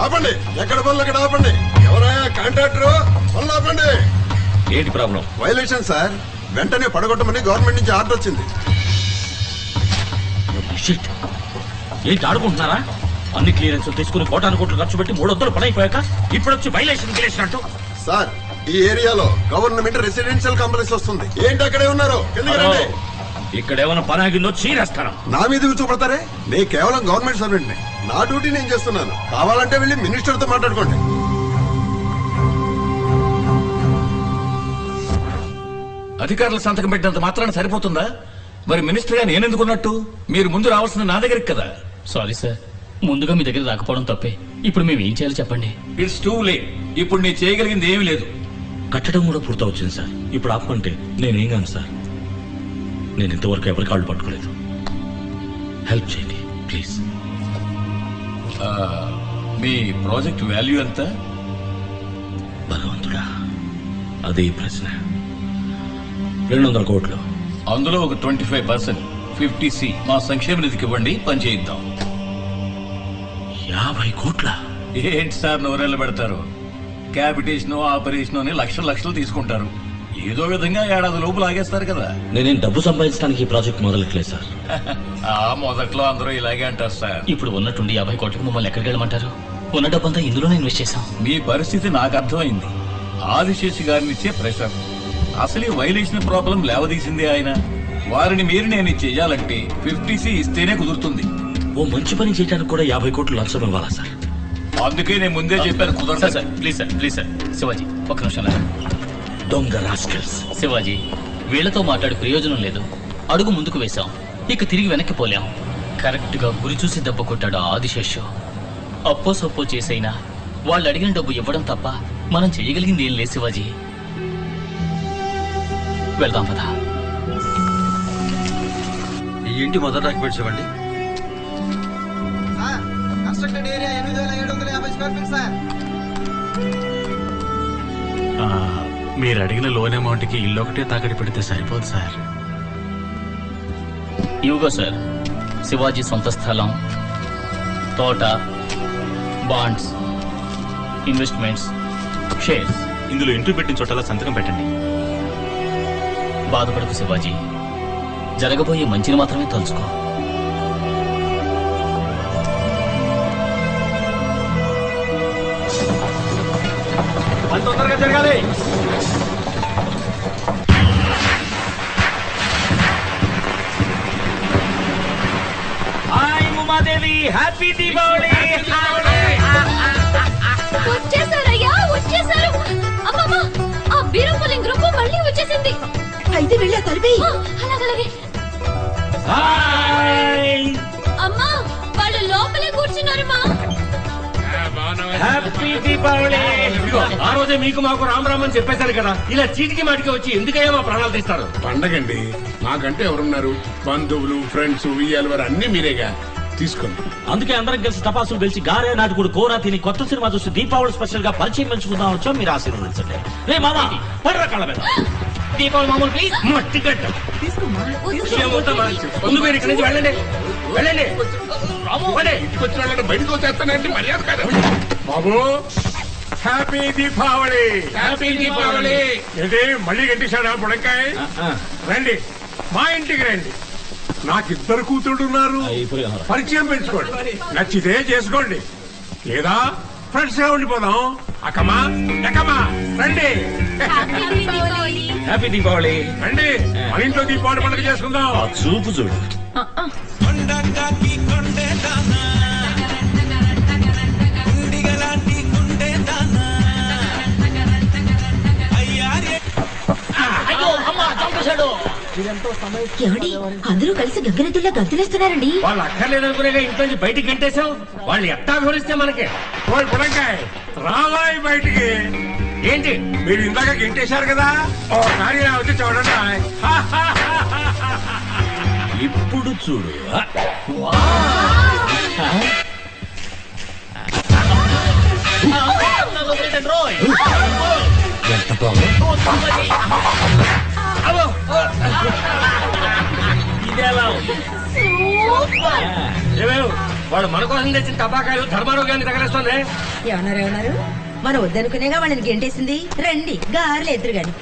ఆపండి, ఎక్కడ పనులు అక్కడ ఆపండి. ఎవరైనా కాంట్రాక్టర్ పనులు ఆపండి. ఏంటి ప్రాబ్లం? వైలేషన్ సార్, వెంటనే పడగొట్టమని గవర్నమెంట్ నుంచి ఆర్డర్ వచ్చింది. ఏంటి ఆడుకుంటున్నారా? అన్ని క్లియరెన్స్ తీసుకుని కోట్లు ఖర్చు పెట్టి 300 పని అయిపోయాక ఇప్పుడు వచ్చి వైలేషన్ గిలేసినట్టు. సార్, ఈ ఏరియాలో గవర్నమెంట్ రెసిడెన్షియల్ కాంప్లెక్స్ వస్తుంది. ఏంటి అక్కడే ఉన్నారు? ఇక్కడ ఏమైనా పని ఆగిందో చీరేస్తాను. నా మీద కూర్చోబడతారే? నేను కేవలం గవర్నమెంట్ సర్వెంట్ ని. నా డ్యూటీ నేను చేస్తున్నాను. కావాలంటే వెళ్ళి మినిస్టర్ తో మాట్లాడుకోండి. అధికారుల సంతకం పెట్టినంత మాత్రాన సరిపోతుందా? మరి మినిస్టర్ గా నేనెందుకున్నట్టు? మీరు ముందు రావాల్సిన నా దగ్గరికి కదా. సారీ సార్, ముందుగా మీ దగ్గర రాకపోవడం తప్పే. ఇప్పుడు మేము ఏం చేయాలో చెప్పండి. It's too late. ఇప్పుడు నేను చేయగలిగింది ఏమీ లేదు. కట్టడం కూడా పూర్తవుతుంది సార్. ఇప్పుడు ఆపమంటే నేనేం కాను సార్. నేను ఇంతవరకు ఎవరి కాళ్ళు పట్టుకోలేదు. హెల్ప్ చేయండి ప్లీజ్. మీ ప్రాజెక్ట్ వాల్యూ ఎంత? భగవంతుడా, అదే ప్రశ్న. 200 కోట్లు. అందులో ఒక 25% 50C మా సంక్షేమ నిధికి ఇవ్వండి, పని చేయిద్దాం. 50 కోట్ల? ఏంటి సార్ నోరెళ్ళ పెడతారు? క్యాపిటేషన్ ఆపరేషన్ అని లక్షలు తీసుకుంటారు. ఏదో విధంగా ఏడాది లోపు లాగేస్తారు కదా. నేనేం డబ్బు సంపాదించడానికి ఈ ప్రాజెక్ట్ మొదలెట్లేదు సార్. మొదట్లో అందరూ ఇలాగే అంటారు సార్. ఇప్పుడు ఉన్నట్టుండి 50 కోట్లకు మమ్మల్ని ఎక్కడికి వెళ్ళమంటారు? ఉన్న డబ్బంతా ఇందులోనే ఇన్వెస్ట్ చేశాం. మీ పరిస్థితి నాకు అర్థమైంది. ఆదిశేషి గారిని ఇచ్చే ప్రెషర్, అసలు ఈ వైలేషన్ ప్రాబ్లం లేవదీసింది ఆయన. వారిని మీరు నేను చెయ్యాలంటే 50C ఇస్తేనే కుదురుతుంది. ఓ మంచి పని చేయడానికి కూడా 50 కోట్లు లంచం ఇవ్వాలా సార్? అందుకే నేను ముందే చెప్పాను కుదరదు సార్. ప్లీజ్ సార్ శివాజీ ఒక్క నిమిషం. దొంగ రాస్కల్స్. శివాజీ, వీళ్లతో మాట్లాడి ప్రయోజనం లేదు. అడుగు ముందుకు వేశాం, ఇక తిరిగి వెనక్కి పోలేం. కరెక్ట్ గా గురి చూసి దెబ్బ కొట్టాడు ఆదిశేషు. అప్పో సప్పో చేసైనా వాళ్ళు అడిగిన డబ్బు ఇవ్వడం తప్ప మనం చేయగలిగింది ఏం లేదు శివాజీ. వెళ్దాం పదా. ఈ ఇంటి మొదటి డాక్యుమెంట్స్ ఇవ్వండి. Constructed area 8750 square feet sir. మీరు అడిగిన లోన్ అమౌంట్ కి ఇల్లు ఒకటే తాకడి పెడితే సరిపోదు సార్. ఇవిగో సార్, శివాజీ సొంత స్థలం, తోట, బాండ్స్, ఇన్వెస్ట్మెంట్స్, షేర్స్. ఇందులో ఇంటూ పెట్టిన చోటలా సంతకం పెట్టండి. బాధపడకు శివాజీ, జరగబోయే మంచిని మాత్రమే తలుచుకో. తొందరగా జరగాలి. Hi Umadevi, happy Deepavali. వచ్చేసారయ్యా, వచ్చేసారు. అమ్మమ్మ, ఆ బీరంపల్లి గ్రూప్ మళ్ళీ వచ్చేసింది. అయితే వెళ్ళా తలిపి. అలాగలాగే. అమ్మా, వాళ్ళు లోపలే కూర్చున్నారమ్మా. హ్యాపీ దీపావళి. ఆ రోజే మీకు మాకు రామ్ అని చెప్పేశారు కదా. ఇలా చీటికి మాటికి వచ్చి ఎందుకయ్యా మా ప్రాణాలు తీస్తారు? పండగండి, మాకంటే ఎవరున్నారు? బంధువులు, ఫ్రెండ్స్, ఉయ్యాలు వారు అన్ని మీరేగా. తీసుకోండి. అందుకే అందరం కలిసి టపాసులు పిలిచి గారే నాటుకుడు కూర తిని కొత్త సినిమా చూసి దీపావళి స్పెషల్ గా పరిచయం పెంచుకుందాం వచ్చాం. మీరు ఆశీర్వదించండి. రే మామా, పడరా కాళ్ళ మీద. దీపావళి మామూలు ప్లీజ్. మట్టి గట్ట ముందు మీరు ఇక్కడి నుంచి వెళ్ళండి. ఇంటికి వచ్చిన వాళ్ళని బయటకు వచ్చేస్తానంటే మర్యాద కాదు బాబు. హ్యాపీ దీపావళి. హ్యాపీ దీపావళి. ఏంటి మళ్ళీ గంటేశాడా బుడంకాయ? రండి, మా ఇంటికి రండి. నాకిద్దరు కూతుళ్ళు ఉన్నారు. పరిచయం పెంచుకోండి, నచ్చితే చేసుకోండి, లేదా ఫ్రెండ్స్ గా ఉండిపోదాం. అక్కమా ఎక్కమా రండి. హ్యాపీ దీపావళి. రండి, మన ఇంట్లో దీపావళి పండుగ చేసుకుందాం. చూపు చూడు. అందరూ కలిసి గంగిరెద్దుల్లా గంతులేస్తున్నారండి. వాళ్ళు అక్కర్లేదనుకునే ఇంట్లో నుంచి బయటికి గంటేశాం. వాళ్ళు ఎట్టా వివరిస్తే మనకి. పుడంకాయ రావాయి బయటికి. ఏంటి మీరు ఇందాక గెంటేశారు కదా, ఒకసారి వచ్చి చూడండి. ఇప్పుడు చూడు. ఎంత బాగుంది. ఇదేలా ఉంది. వాడు మన కోసం తెచ్చిన టపాకాయలు ధర్మారోగ్యాన్ని తగలేస్తుంది. ఏమన్నారు మనం వద్దనుకునేగా వాళ్ళని గెంటేసింది. రండి గారెలు ఎదురు గాని.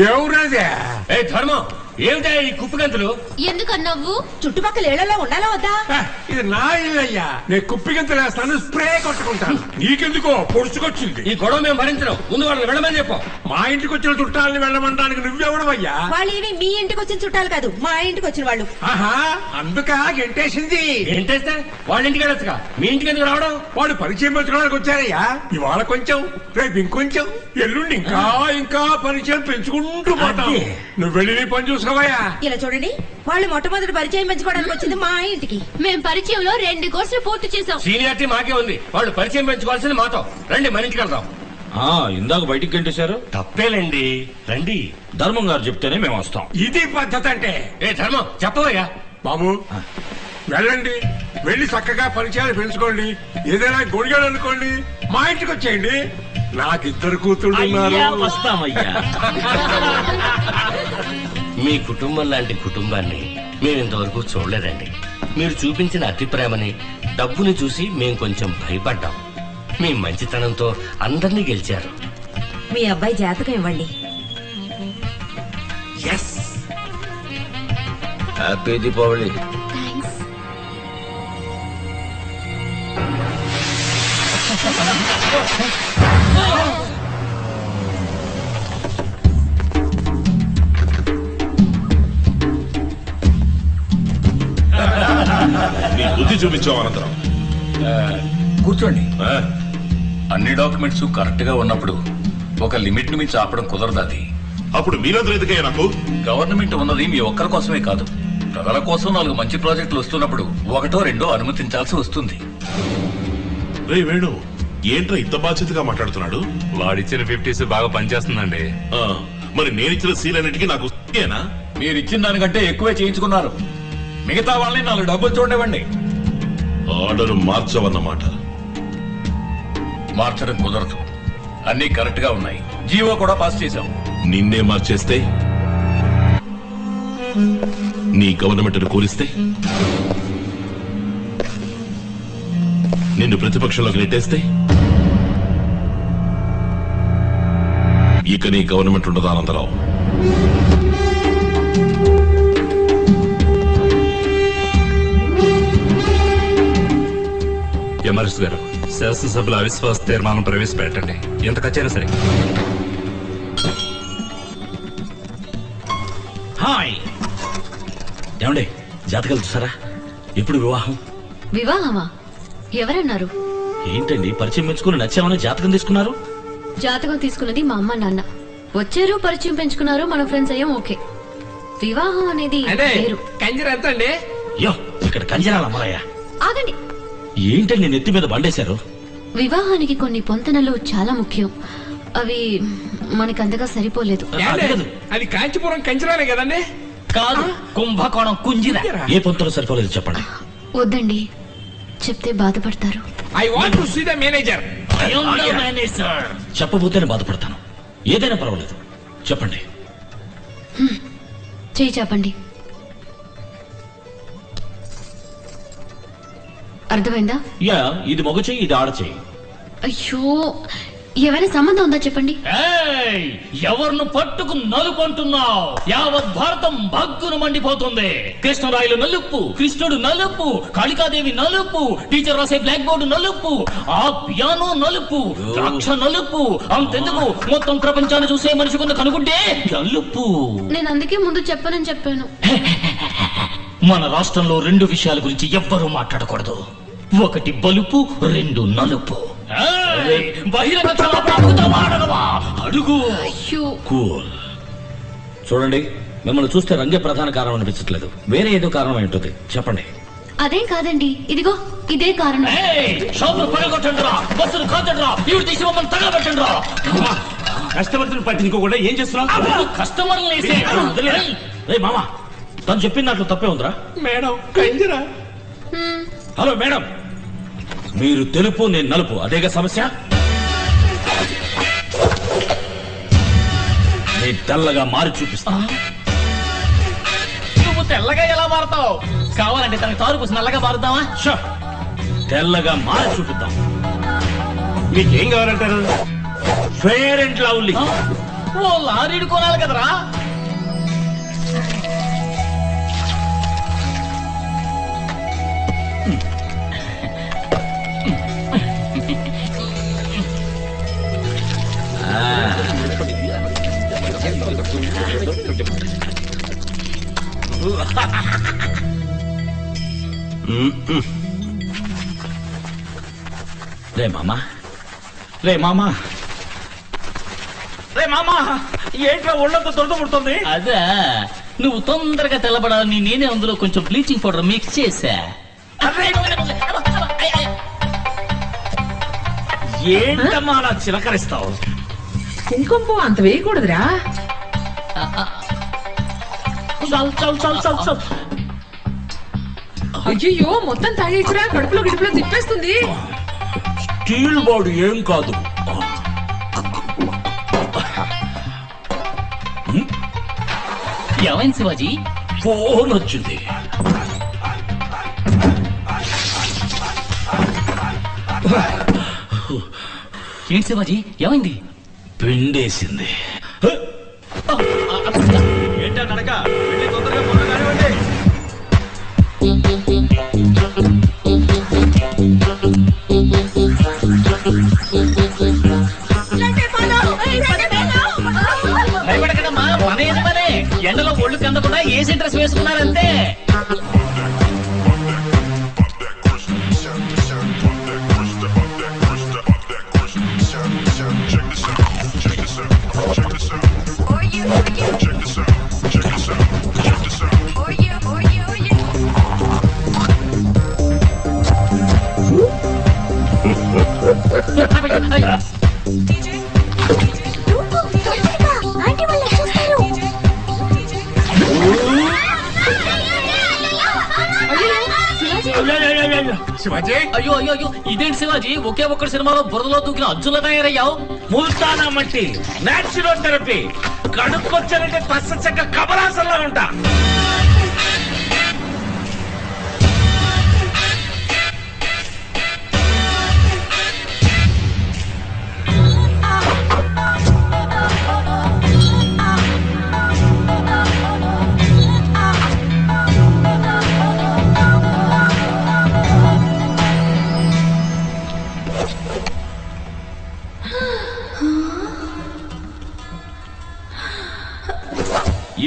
ఎవరదే? ఏ ధర్మం, ఏమిటా ఈ కుప్పిగంతులు? ఎందుకన్నావు? చుట్టుపక్కల ఏళ్లలో ఉండాలా వద్దా? ఇది నా ఇల్లయ్యా. నేను కుప్పిగంతులు వేస్తాను, స్ప్రే కొట్టుకుంటాను. నీకెందుకో పొడుచుకొచ్చింది. ఈ గొడవ మేము భరించడం. ముందు వాళ్ళని వెళ్ళమని చెప్పు. మా ఇంటికి వచ్చిన చుట్టాలని వెళ్ళమనడానికి నువ్వెవడవయ్యా? వాళ్ళు ఏమి మీ ఇంటికి వచ్చిన చుట్టాలు కాదు, మా ఇంటికి వచ్చిన వాళ్ళు. ఆహా, అందుక గెంటేసింది. ఏంటేస్తే వాళ్ళ ఇంటికి వెళ్ళొచ్చుగా, మీ ఇంటికి ఎందుకు రావడం? వాడు పరిచయం పెంచుకోవడానికి వచ్చారయ్యా. ఇవాళ కొంచెం, రేపు ఇంకొంచెం, ఎల్లుండి ఇంకా ఇంకా పరిచయం పెంచుకుంటూ పోతాం. నువ్వు వెళ్ళి నీ పని చూసుకోవయ్యా. ఇలా చూడండి, వాళ్ళు మొట్టమొదటి పరిచయం పెంచుకోవడానికి వచ్చింది మా ఇంటికి. మేం పరిచయంలో 2 కోర్సులు పూర్తి చేసాం. సీనియారిటీ మాకే ఉంది. వాళ్ళు పరిచయం పెంచుకోవాల్సింది మాతో. రండి మన ఇంటికి వెళ్దాం. ఇందాక బయటికి గంటేశారు. తప్పేలేండి, రండి. ధర్మం గారు చెప్తేనే మేము వస్తాం. ఇది పద్ధతి అంటే. ఏ ధర్మం, చెప్పవయ్యా. బాబు వెళ్ళండి, వెళ్ళి చక్కగా పరిచయాలు పెంచుకోండి. ఏదైనా గొడిగాడు అనుకోండి, మా ఇంటికి వచ్చేయండి. నాకు 2 కూతుళ్ళు ఉన్నారు. వస్తామయ్యా. మీ కుటుంబం లాంటి కుటుంబాన్ని మేము ఇంతవరకు చూడలేదండి. మీరు చూపించిన అతి ప్రేమని, డబ్బుని చూసి మేము కొంచెం భయపడ్డాం. మీ మంచితనంతో అందరినీ గెలిచారు. మీ అబ్బాయి జాతకం ఇవ్వండి. హ్యాపీ దీపావళి. థ్యాంక్స్. నీ బుద్ధి చూపించావు అనంతరం. కూర్చోండి. అన్ని డాక్యుమెంట్స్ కరెక్ట్ గా ఉన్నప్పుడు ఒక లిమిట్ ని మించి ఆపడం కుదరదు. అది అప్పుడు మీరందరూ ఎందుకయ్యా నాకు? గవర్నమెంట్ ఉన్నది మీ ఒక్కరి కోసమే కాదు, ప్రజల కోసం 4 మంచి ప్రాజెక్టులు వస్తున్నప్పుడు 1, 2 అనుమతించాల్సి వస్తుంది. రే వేణు, ఏంట్రా ఇంత బాధ్యతగా మాట్లాడుతున్నాడు? వాడిచ్చిన 50s బాగా పనిచేస్తుందండి. మరి నేనిచ్చిన సీలన్నిటికీ నాకు ఏనా? మీరు ఇచ్చిన దానికంటే ఎక్కువే చేయించుకున్నారు. మిగతా వాళ్ళని 4 డబ్బులు చూడనివ్వండి. ఆర్డర్ మార్చవన్నమాట. మార్చడం కుదరదు, అన్ని కరెక్ట్ గా ఉన్నాయి. జీవో కూడా పాస్ చేశాం. నిన్నే మార్చేస్తే, నీ గవర్నమెంట్ కూలిస్తే, నిన్ను ప్రతిపక్షంలోకి నెట్టేస్తే, ఇక నీ గవర్నమెంట్ ఉండదా అనంతరావు? ఎంఆర్ఎస్ గారు, శాసనసభలో అవిశ్వాస తీర్మానం ప్రవేశపెట్టండి. ఎంత ఖర్చైనా సరే. హాయ్ ఏమండి, జాతకాలు చూసారా? ఎప్పుడు వివాహం? వివాహమా? ఎవరన్నారు? ఏంటండి పరిచయం పెంచుకుని నచ్చామని జాతకం తీసుకున్నారు? జాతకం తీసుకున్నది మా అమ్మ నాన్న. వచ్చారు, పరిచయం పెంచుకున్నారు, మన ఫ్రెండ్స్ అయ్యాం. ఓకే. వివాహం అనేది వేరు. కంజర ఎంత అండి? యో, ఇక్కడ కంజరాల అమ్మయ్యా. ఆగండి. ఏంటండి నెత్తి మీద బండేశారు? వివాహానికి కొన్ని పొంతనలు చాలా ముఖ్యం. అవి మనకంతగా సరిపోలేదు. అది కాంచీపురం కంజరానే కదండి? కాదు, కుంభకోణం కుంజిరా. ఏ పొంతలో సరిపోలేదు చెప్పండి. వద్దండి, చెప్తే బాధపడతారు. I want to see the manager. చెప్పబోతేనే బాధపడతాను. ఏదైనా పర్వాలేదు, చెప్పండి. చేయి చెప్పండి. అర్థమైందా? యా, ఇది మగ చెయ్యి, ఇది ఆడ చెయ్యి. అయ్యో, ఏమైనా సంబంధం ఉందా చెప్పండి. ఎవరిను పట్టుకు నలుపంటున్నావు? యావత్ భారతం భగ్గును మండిపోతుంది. కృష్ణరాయలు నలుపు, కృష్ణుడు నలుపు, కాళికాదేవి నలుపు, టీచర్ రాసే బ్లాక్ బోర్డు నలుపు, ఆ పియానో నలుపు, ద్రాక్ష నలుపు. అంతెందుకు, మొత్తం ప్రపంచాన్ని చూసే మనిషి కొంత కనుకుంటే నలుపు. నేను అందుకే ముందు చెప్పనని చెప్పాను. మన రాష్ట్రంలో 2 విషయాల గురించి ఎవ్వరూ మాట్లాడకూడదు. ఒకటి బలుపు, రెండు నలుపు. బహిరంగ క్షమాపణ మాడగవా? అడుగు. కూల్. చూడండి, మిమ్మల్ని చూస్తే రంగే ప్రధాన కారణం అనిపించట్లేదు. వేరే ఏదో కారణం ఏంటది చెప్పండి. అదేం కాదండి, ఇదిగో ఇదే కారణం. షాపులు పగలగొట్టండిరా, బస్సులు కాల్చండిరా, ఇవి తీసి మమ్మల్ని తగలబెట్టండిరా. కస్టమర్స్ పట్టించుకోకుండా ఏం చేస్తున్నావు? కస్టమర్లు మామా, తను చెప్పిన దాంట్లో తప్పే ఉందిరా. మేడం కందిరా. హలో మేడం, మీరు తెలుపు, నేను నలుపు, అదేగా సమస్య? నేను తెల్లగా మారి చూపిస్తా. నువ్వు తెల్లగా ఎలా మారుతావు? కావాలంటే తనకి తారు పూసి నల్లగా మారుద్దామా? తెల్లగా మారి చూపిద్దాం. మీకేం కావాలంటారు? Fair and Lovely. ఓ లారీడు కొనాలి కదరా. రే మామా, రే మామా, రే మామా, ఏంట్రా ఒళ్ళంతా దొరద పుడుతుంది? అదే, నువ్వు తొందరగా తెల్లబడాలని నేనే అందులో కొంచెం బ్లీచింగ్ పౌడర్ మిక్స్ చేశా. ఏంటమ్మా అలా చిలకరిస్తావు? కుంకుమ పువ్వు అంత వేయకూడదురా. అయ్యో, మొత్తం తాగేసిరా, కడుపులో గిడుపులో తిప్పేస్తుంది. స్టీల్ బాడీ ఏం కాదు. ఏమైంది శివాజీ? ఫోన్ వచ్చింది. ఏంటి శివాజీ, ఏమైంది? పిండేసింది. ఏంటా నడక? తొందరగా కానివ్వండి. భయపడకదమ్మా, మన ఏది పనే. ఎండలో ఒళ్ళు కందకుండా ఏసీ డ్రెస్ వేసుకున్నారంతే. శివాజీ, అయ్యో అయ్యో అయ్యో, ఇదేంటి శివాజీ, ఒకే ఒక్కటి సినిమాలో బురదలో దూకిన అర్జున్లా తయారయ్యావు. ముల్తానా మట్టి, నేచురల్ థెరపీ. కడుక్కొచ్చారంటే పచ్చ చెక్క కమలాసంలా ఉంటా.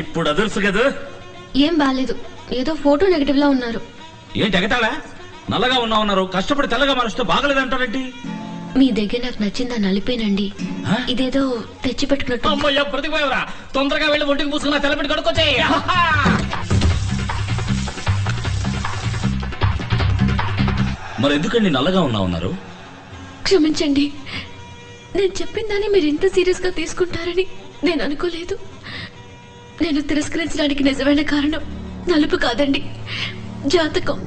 ఇప్పుడు అదర్సు కదా? ఏం బాలేదు, ఏదో ఫోటో నెగటివ్ లా ఉన్నారు. ఏంటి ఎగతాళా? నల్లగా ఉన్నారు, కష్టపడి తెల్లగా మారుస్తే బాగలేదంటారేంటి? మీ దగ్గర నాకు నచ్చిందా నలిపేనండి. ఇదేదో తెచ్చి పెట్టుకున్నట్టు. అమ్మయ్య, బ్రతికిపోయావురా. తొందరగా వెళ్ళి ఒంటికి పూసుకున్నా తెల్లబెట్టి కడుక్కొచ్చాయి. మరి ఎందుకండి నల్లగా ఉన్నారు? క్షమించండి, నేను చెప్పిన దాన్ని మీరు ఇంత సీరియస్ గా తీసుకుంటారని నేను అనుకోలేదు. నేను తిరస్కరించడానికి నిజమైన కారణం నలుపు కాదండి, జాతకం.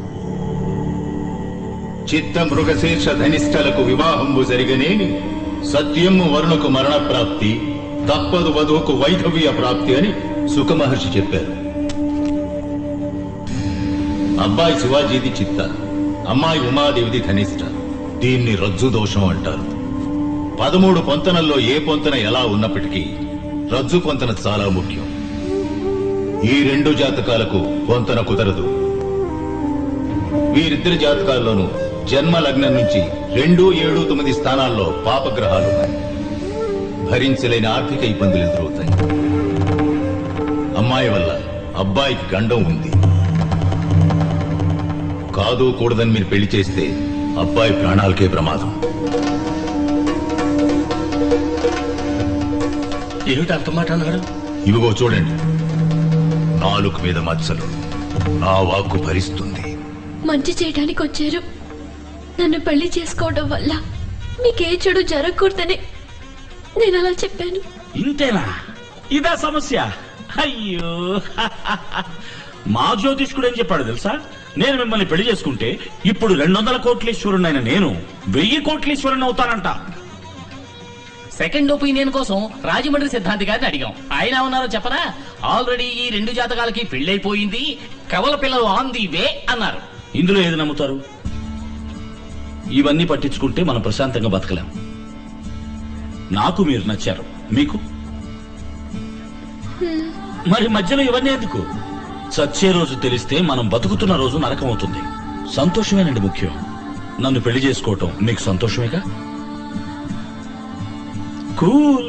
చిత్త మృగశీర్ష ధనిష్టలకు వివాహంబు జరిగనేని సత్యము వరుణకు మరణ ప్రాప్తి, తప్పదు వధువుకు వైధవ్య ప్రాప్తి అని సుఖమహర్షి చెప్పారు. అబ్బాయి శివాజీది చిత్త, అమ్మాయి ఉమాదేవిది ధనిష్ట. దీన్ని రజ్జు దోషం అంటారు. 13 పొంతనల్లో ఏ పొంతన ఎలా ఉన్నప్పటికీ రజ్జు పొంతన చాలా ముఖ్యం. ఈ 2 జాతకాలకు పొంతన కుదరదు. వీరిద్దరి జాతకాల్లోనూ జన్మ లగ్నం నుంచి 2, 7, 9 స్థానాల్లో పాపగ్రహాలున్నాయి. భరించలేని ఆర్థిక ఇబ్బందులు ఎదురవుతాయి. అమ్మాయి వల్ల అబ్బాయికి గండం ఉంది. కాదు కూడదని మీరు పెళ్లి చేస్తే అబ్బాయి ప్రాణాలకే ప్రమాదం. ఏమిటి అంత మాట అన్నాడు? ఇవిగో చూడండి, నాలుగు మీద మచ్చలు. నా వాక్కు భరిస్తుంది. మంచి చేయడానికి వచ్చారు. నన్ను పెళ్లి చేసుకోవడం వల్ల మీకే చెడు జరగకూడదని నేను అలా చెప్పాను. ఇంతేనా? ఇదా సమస్య? అయ్యో, మా జ్యోతిష్కుడు ఏం చెప్పాడు తెలుసా? నేను మిమ్మల్ని పెళ్లి చేసుకుంటే ఇప్పుడు 200 కోట్లీశ్వరునైన నేను 1000 కోట్లీశ్వరుని అవుతానంట. సెకండ్ ఒపీనియన్ కోసం రాజమండ్రి సిద్ధాంతి గారిని అడిగాం. ఆయన ఉన్నారో చెప్పనా? ఆల్రెడీ ఈ 2 జాతకాలకి పెళ్ళైపోయింది, కవల పిల్లలు ఆన్ ది వే అన్నారు. ఇందులో ఏది నమ్ముతారు? ఇవన్నీ పట్టించుకుంటే మనం ప్రశాంతంగా బతకలేం. నాకు మీరు నచ్చారు, మీకు మరి మధ్యలో ఇవన్నీ ఎందుకు? చచ్చే రోజు తెలిస్తే మనం బతుకుతున్న రోజు నరకం అవుతుంది. సంతోషమేనండి ముఖ్యం. నన్ను పెళ్లి చేసుకోవటం మీకు సంతోషమేగా? కూల్.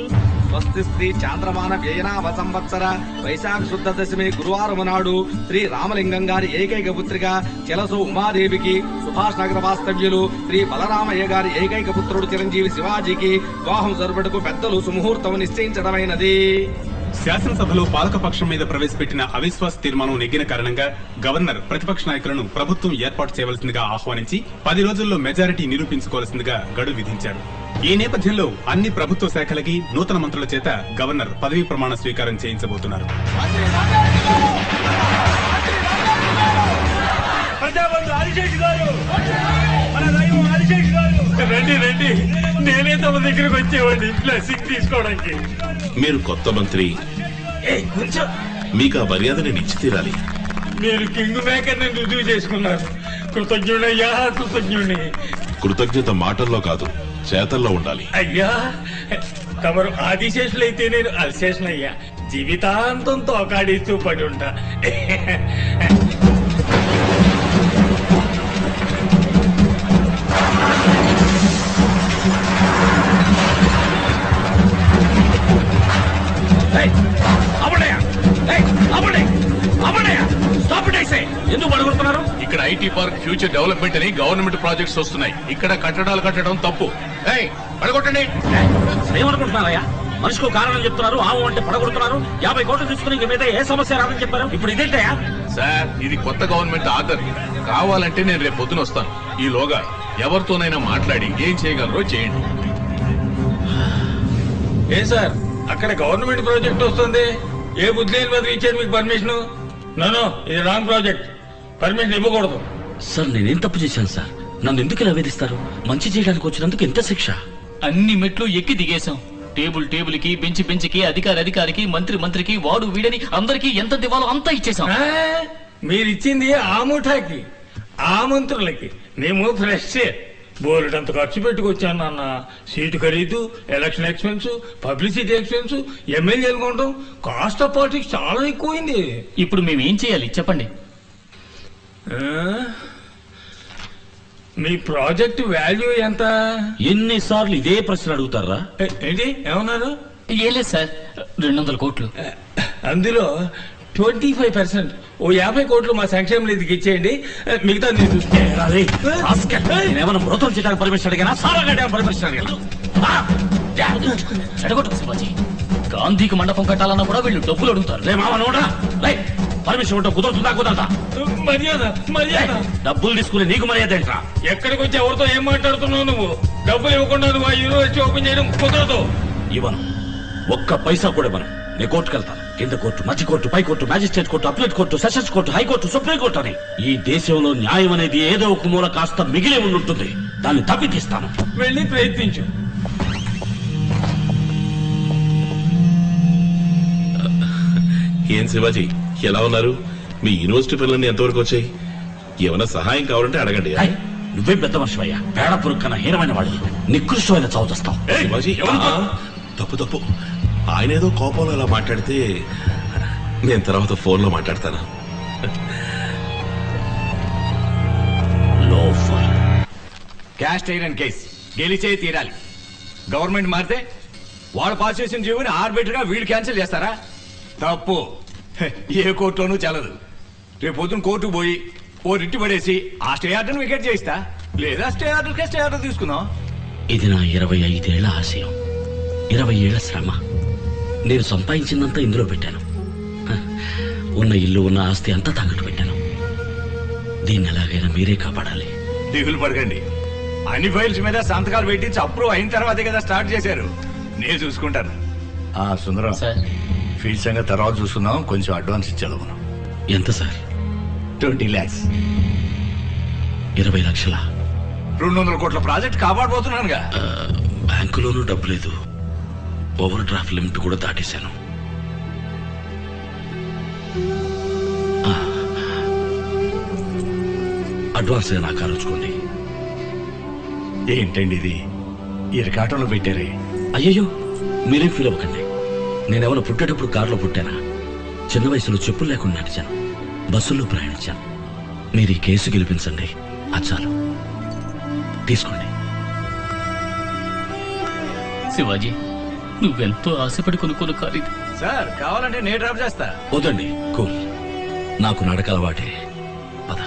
స్వస్తి శ్రీ చాంద్రమాన వ్యయనామ సంవత్సర వైశాఖ శుద్ధ దశమి గురువారం నాడు శ్రీ రామలింగం గారి ఏకైక పుత్రిక చెలసు ఉమాదేవికి సుభాష్ నగర వాస్తవ్యులు శ్రీ బలరామయ్య గారి ఏకైక పుత్రుడు చిరంజీవి శివాజీకి వివాహం జరుపుటకు పెద్దలు సుముహూర్తం నిశ్చయించడమైనది. శాసనసభలో పాలకపక్షం మీద ప్రవేశపెట్టిన అవిశ్వాస తీర్మానం నెగ్గిన కారణంగా గవర్నర్ ప్రతిపక్ష నాయకులను ప్రభుత్వం ఏర్పాటు చేయవలసిందిగా ఆహ్వానించి 10 రోజుల్లో మెజారిటీ నిరూపించుకోవాల్సిందిగా గడువు విధించారు. ఈ నేపథ్యంలో అన్ని ప్రభుత్వ శాఖలకి నూతన మంత్రుల చేత గవర్నర్ పదవీ ప్రమాణ స్వీకారం చేయించబోతున్నారు. రండి రండి, నేనే తమ దగ్గరకు వచ్చేవాడిని బ్లెస్సింగ్ తీసుకోవడానికి. మీరు కొత్త మంత్రి, మీకు ఆ మర్యాద నేను ఇచ్చి తీరాలి. మీరు కింగ్ మేకర్ ని రుజువు చేసుకున్నారు. కృతజ్ఞుడయ్యా, కృతజ్ఞుడిని. కృతజ్ఞత మాటల్లో కాదు, చేతల్లో ఉండాలి. అయ్యా, తమరు ఆదిశేషులైతే నేను అల్శేషులయ్యా. జీవితాంతం తోకాడిస్తూ పడి ఉంటా. ఎందుకు పడుకుంటున్నారు? ఇక్కడ ఐటీ పార్క్ ఫ్యూచర్ డెవలప్మెంట్ అని గవర్నమెంట్ ప్రాజెక్ట్స్ వస్తున్నాయి. ఇక్కడ కట్టడాలు కట్టడం తప్పు. పడగొట్టండి. ఏమనుకుంటున్నారయ్యా? మనిషికి కారణం చెప్తున్నారు, ఆవు అంటే పడగొడుతున్నారు. 50 కోట్లు తీసుకుని ఇంక మీద ఏ సమస్య రాదని చెప్పారు. ఇప్పుడు ఇదేంటయ్యా? సార్, ఇది కొత్త గవర్నమెంట్ ఆర్డర్. కావాలంటే నేను రేపు పొద్దున వస్తాను. ఈలోగా ఎవరితోనైనా మాట్లాడి ఏం చేయగలరో చేయండి. ఏ సార్, అక్కడ గవర్నమెంట్ ప్రాజెక్ట్ వస్తుంది. ఏ బుద్ధి ఇచ్చారు మీకు పర్మిషన్? నో, ఇది రాంగ్ ప్రాజెక్ట్. పర్మిషన్ ఇవ్వకూడదు. సార్, నేనేం తప్పు చేశాను సార్? నన్ను ఎందుకు ఇలా వేధిస్తారు? మంచి చేయడానికి వచ్చినందుకు ఎంత శిక్ష? అన్ని మెట్లు ఎక్కి దిగేశాం. టేబుల్ కి, బెంచ్ కి, అధికారికి, మంత్రికి, వాడు వీడని అందరికి ఎంత దివాలో అంతా ఇచ్చేసాం. మీరిచ్చింది ఆ ముఠాకి, ఆ మంత్రులకి. మేము ఫ్రెష్ బోలెడంత ఖర్చు పెట్టుకొచ్చాను నాన్న. సీటు ఖరీదు, ఎలక్షన్ ఎక్స్పెన్స్, పబ్లిసిటీ ఎక్స్పెన్స్, ఎమ్మెల్యేలు కొనడం, కాస్ట్ ఆఫ్ పాలిటిక్స్ చాలా ఎక్కువైంది. ఇప్పుడు మేము ఏం చేయాలి చెప్పండి. మీ ప్రాజెక్ట్ వాల్యూ ఎంత? ఎన్నిసార్లు ఇదే ప్రశ్న అడుగుతారా? ఏంటి ఏమన్నారు? ఏం లేదు సార్, 200 కోట్లు. అందులో 25%, ఓ 50 కోట్లు మా సంక్షేమ నిధికి ఇచ్చేయండి. మిగతా నేనేమన్నా మృతం చేయడానికి పర్మిషన్ అడిగానా? సారా పర్మిషన్ అడిగాను. చెడగొట్టు శివాజీ. గాంధీకి మండపం కట్టాలన్నా కూడా వీళ్ళు డబ్బులు అడుగుతారు. పర్మిషన్ ఉంటే కుదరదా? మర్యాద డబ్బులు తీసుకుని నీకు మర్యాద ఏంట్రా? ఎక్కడికి వచ్చి ఎవరితో ఏం మాట్లాడుతున్నావు నువ్వు? డబ్బులు ఇవ్వకుండా నువ్వు ఆ యూనివర్సిటీ ఓపెన్ చేయడం కుదరదు. ఇవ్వను, ఒక్క పైసా కూడా ఇవ్వను. నేను కోర్టుకు వెళ్తాను. కింద కోర్టు, మధ్య కోర్టు, పై court, magistrate court, appellate court, sessions court, high court, supreme court అని ఈ దేశంలో న్యాయం అనేది ఏదో ఒక మూల కాస్త మిగిలి ఉండుంటుంది. దాన్ని తప్పి తీస్తాను. వెళ్ళి ప్రయత్నించు. ఏం శివాజీ, ఎలా ఉన్నారు? మీ యూనివర్సిటీ పిల్లల్ని ఎంతవరకు వచ్చాయి? ఏమైనా సహాయం కావాలంటే అడగండి. నువ్వేం పెద్ద మనిషివయ్యా. పేడ పురుగు కన్నా హీనమైన వాడు. నికృష్టమైన చావు చేస్తావు. శివాజీ, తప్పు. ఆయన ఏదో కోపంలో అలా మాట్లాడితే నేను తర్వాత ఫోన్లో మాట్లాడతాను. క్యాస్ట్ ఐరన్ కేస్ గెలిచే తీరాలి. గవర్నమెంట్ మారితే వాళ్ళు పాస్ చేసిన జీవోని ఆర్బిటర్ గా వీళ్ళు క్యాన్సిల్ చేస్తారా? తప్పు. ఏ కోర్టులోనూ చెల్లదు. రేపు పొద్దున కోర్టుకు పోయి ఓ రిట్టి పడేసి ఆ స్టే ఆర్డర్ వికెట్ చేయిస్తా, లేదా స్టే ఆర్డర్ తీసుకుందాం. ఇది నా 25 ఏళ్ల ఆశయం, 20 ఏళ్ల శ్రమ. నేను సంపాదించిందంతా ఇందులో పెట్టాను. ఉన్న ఇల్లు ఉన్న ఆస్తి అంతా తాకట్టు పెట్టాను. దీన్ని ఎలాగైనా మీరే కాపాడాలి. దిగులు పడకండి, అన్ని ఫైల్స్ మీద సంతకాలు పెట్టించి అప్రూవ్ అయిన తర్వాతే కదా స్టార్ట్ చేశారు. నేను చూసుకుంటాను. సుందరం ఫీజు సంగతి తర్వాత చూసుకుందాం. కొంచెం అడ్వాన్స్ ఇచ్చేది మనం. ఎంత సార్? 20 lakhs. 20 లక్షల? 200 కోట్ల ప్రాజెక్ట్ కాపాడబోతున్నానుగా. బ్యాంకులోనూ డబ్బు లేదు, ఓవర్ డ్రాఫ్ట్ లిమిట్ కూడా దాటేశాను. అడ్వాన్స్ నాకు ఆలోచుకోండి. ఏంటండి ఇది ఇరకాటంలో పెట్టారే? అయ్యయ్యో, మీరేం ఫీల్ అవ్వకండి. నేనేమైనా పుట్టేటప్పుడు కారులో పుట్టానా? చిన్న వయసులో చెప్పులు లేకుండా నడిచాను, బస్సుల్లో ప్రయాణించాను. మీరు ఈ కేసు గెలిపించండి, అది చాలు. తీసుకోండి. శివాజీ, నువ్వెంతో ఆశపడి కొనుక్కున్న కారు ఇది. సార్ కావాలంటే నేను డ్రాప్ చేస్తా. వద్దండి, కూల్. నాకు నడక అలవాటే. పద.